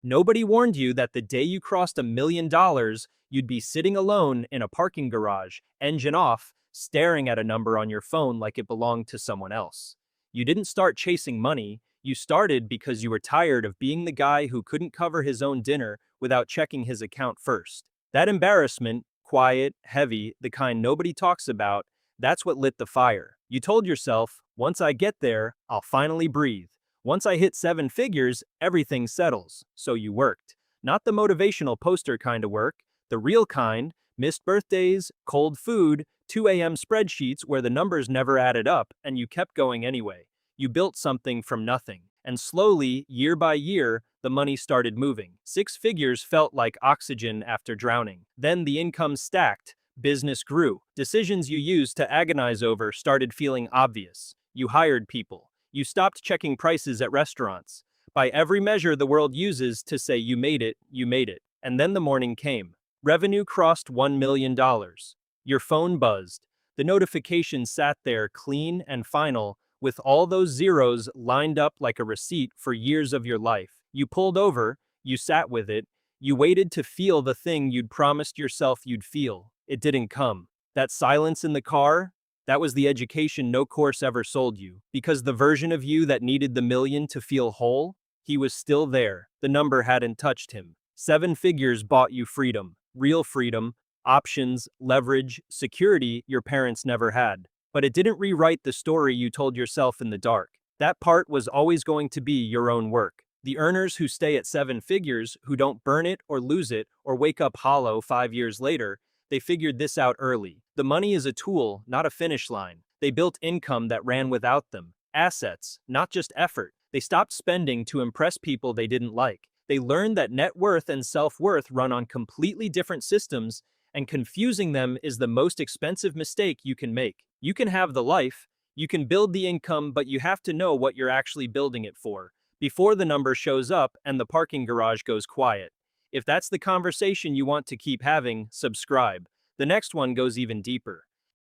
Nobody warned you that the day you crossed $1 million, you'd be sitting alone in a parking garage, engine off, staring at a number on your phone like it belonged to someone else. You didn't start chasing money, you started because you were tired of being the guy who couldn't cover his own dinner without checking his account first. That embarrassment, quiet, heavy, the kind nobody talks about, that's what lit the fire. You told yourself, once I get there, I'll finally breathe. Once I hit seven figures, everything settles. So you worked. Not the motivational poster kind of work, the real kind, missed birthdays, cold food, 2 a.m. spreadsheets where the numbers never added up, and you kept going anyway. You built something from nothing. And slowly, year by year, the money started moving. Six figures felt like oxygen after drowning. Then the income stacked. Business grew. Decisions you used to agonize over started feeling obvious. You hired people. You stopped checking prices at restaurants. By every measure the world uses to say you made it, you made it. And then the morning came. Revenue crossed $1 million. Your phone buzzed. The notification sat there clean and final, with all those zeros lined up like a receipt for years of your life. You pulled over, you sat with it, you waited to feel the thing you'd promised yourself you'd feel. It didn't come. That silence in the car, that was the education no course ever sold you. Because the version of you that needed the million to feel whole, he was still there. The number hadn't touched him. Seven figures bought you freedom. Real freedom, options, leverage, security your parents never had. But it didn't rewrite the story you told yourself in the dark. That part was always going to be your own work. The earners who stay at seven figures, who don't burn it or lose it or wake up hollow 5 years later, they figured this out early. The money is a tool, not a finish line. They built income that ran without them. Assets, not just effort. They stopped spending to impress people they didn't like. They learned that net worth and self-worth run on completely different systems, and confusing them is the most expensive mistake you can make. You can have the life, you can build the income, but you have to know what you're actually building it for, before the number shows up and the parking garage goes quiet. If that's the conversation you want to keep having, subscribe. The next one goes even deeper.